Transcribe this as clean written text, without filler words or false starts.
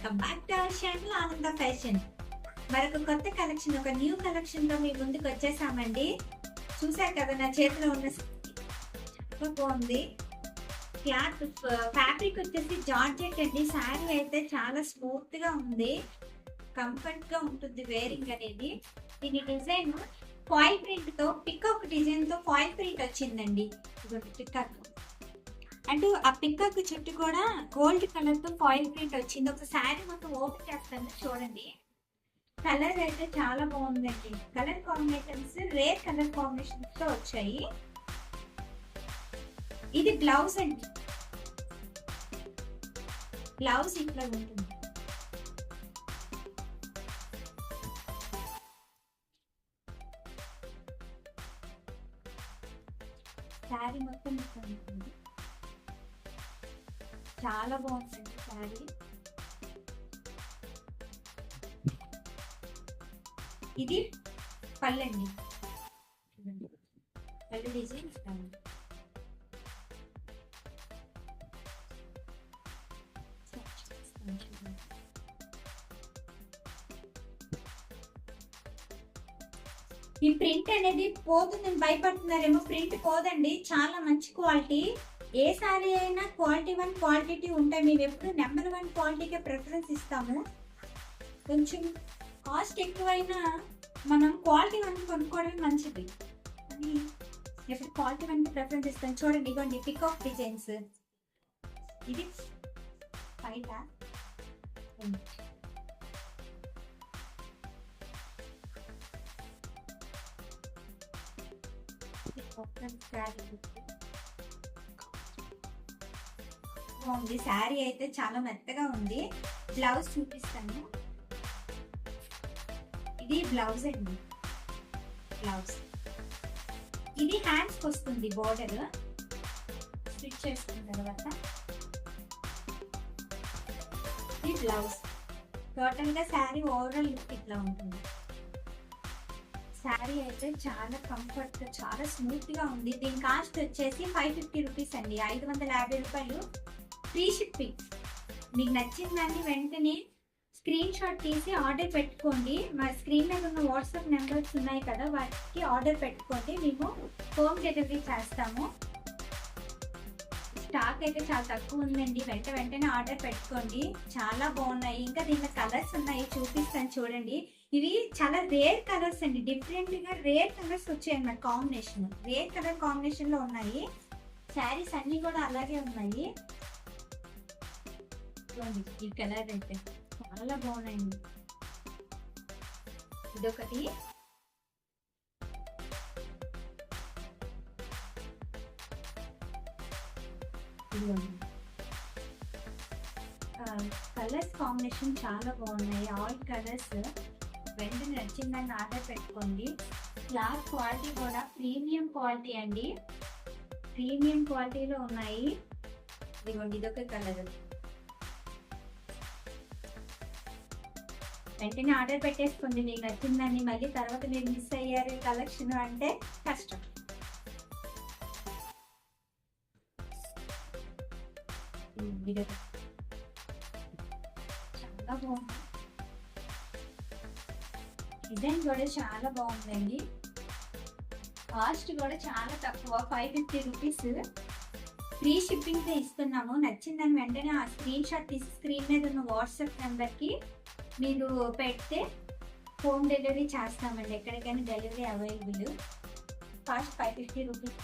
Welcome back to our channel ఆనంద fashion. మరొక కొత్త కలెక్షన్, ఒక న్యూ కలెక్షన్ తో మీ ముందుకు వచ్చేసామండి. చూసారు కదా నా చేతిలో ఉన్న చాలా బాగుంది. క్లాత్ ఫ్యాబ్రిక్ వచ్చేసి జార్జెట్ అండి. శారీ అయితే చాలా స్మూత్ గా ఉంది, కంఫర్ట్ గా ఉంటుంది వేరింగ్ అనేది. దీని డిజైన్ ఫాయిల్ ప్రింట్ తో పికాక్ డిజైన్ తో ఫాయిల్ ప్రింట్ వచ్చిందండి. ఇదొక పికాక్ అండ్ ఆ పికాక్ చుట్టూ కూడా గోల్డ్ కలర్ తో ఫాయిల్ ప్రింట్ వచ్చింది. ఒక శారీ మొత్తం ఓపెన్ చేస్తాను చూడండి. కలర్ అయితే చాలా బాగుందండి. Colour combinations rare colour combinations తో వచ్చాయి. ఇది బ్లౌజ్ అండి. బ్లౌజ్ ఇట్లా ఉంటుంది. శారీ మొత్తం ఇట్లా ఉంటుంది. చాలా బాగుందండి శారీ. ఇది పళ్ళండి. పళ్ళు డిజైన్ ఇస్తాను. ఈ ప్రింట్ అనేది పోతుందని భయపడుతున్నారేమో. ప్రింట్ పోదండి, చాలా మంచి క్వాలిటీ. ఏ శారీ అయినా క్వాలిటీ 1 క్వాలిటీ 2 ఉంటాయి. మేము ఎప్పుడు నెంబర్ 1 క్వాలిటీకే ప్రిఫరెన్స్ ఇస్తాము. కొంచెం కాస్ట్ ఎక్కువైనా మనం క్వాలిటీ 1 కొనుక్కోవడమే మంచిది అని ఎప్పుడు క్వాలిటీ 1కి ప్రిఫరెన్స్ ఇస్తాం. చూడండి, ఇవ్వండి పికాక్ డిజైన్స్. ఇది పైట బాగుంది. శారీ అయితే చాలా మెత్తగా ఉంది. బ్లౌజ్ చూపిస్తాను. ఇది బ్లౌజ్ అండి. బ్లౌజ్ ఇది హ్యాండ్స్కి వస్తుంది. బోర్డర్ స్టిచ్ చేసుకున్న తర్వాత ఇది బ్లౌజ్. టోటల్ గా శారీ ఓవరాల్ లుక్ ఇట్లా ఉంటుంది. శారీ అయితే చాలా కంఫర్ట్, చాలా స్మూత్ గా ఉంది. దీని కాస్ట్ వచ్చేసి 550 రూపీస్ అండి. 550 రూపాయలు. Free shipping. మీకు నచ్చిన దాన్ని వెంటనే స్క్రీన్ షాట్ తీసి ఆర్డర్ పెట్టుకోండి. మా స్క్రీన్ మీద ఉన్న వాట్సాప్ నెంబర్స్ ఉన్నాయి కదా, వాటికి ఆర్డర్ పెట్టుకోండి. మేము హోమ్ డెలివరీ చేస్తాము. స్టాక్ అయితే చాలా తక్కువ ఉందండి. వెంటనే ఆర్డర్ పెట్టుకోండి. చాలా బాగున్నాయి. ఇంకా దీంట్లో కలర్స్ ఉన్నాయి, చూపిస్తాను చూడండి. ఇవి చాలా రేర్ కలర్స్ అండి. డిఫరెంట్ గా రేర్ కలర్స్ వచ్చాయి అన్నమాట. కాంబినేషన్ రేర్ కలర్ కాంబినేషన్ లో ఉన్నాయి. శారీస్ అన్ని కూడా అలాగే ఉన్నాయి. ఈ కలర్ అయితే చాలా బాగున్నాయండి. ఇదొకటి. కలర్స్ కాంబినేషన్ చాలా బాగున్నాయి. All colours. వెంటనే నచ్చిందని ఆర్డర్ పెట్టుకోండి. క్లాత్ క్వాలిటీ కూడా ప్రీమియం క్వాలిటీ అండి. ప్రీమియం క్వాలిటీలో ఉన్నాయి. ఇదిగోండి, ఇదొక కలర్. వెంటనే ఆర్డర్ పెట్టేసుకోండి మీకు నచ్చిందని. మళ్ళీ తర్వాత మీరు మిస్ అయ్యారు కలెక్షన్ అంటే కష్టం. చాలా బాగుంది. డిజైన్ కూడా చాలా బాగుందండి. కాస్ట్ కూడా చాలా తక్కువ, 550 రూపీస్. ఫ్రీ షిప్పింగ్ తో ఇస్తున్నాము. నచ్చిందని వెంటనే ఆ స్క్రీన్ షాట్ తీసి స్క్రీన్ మీద ఉన్న వాట్సాప్ నెంబర్కి మీరు పెడితే హోమ్ డెలివరీ చేస్తామండి. ఎక్కడికైనా డెలివరీ అవైలబుల్. Cost 550 rupees.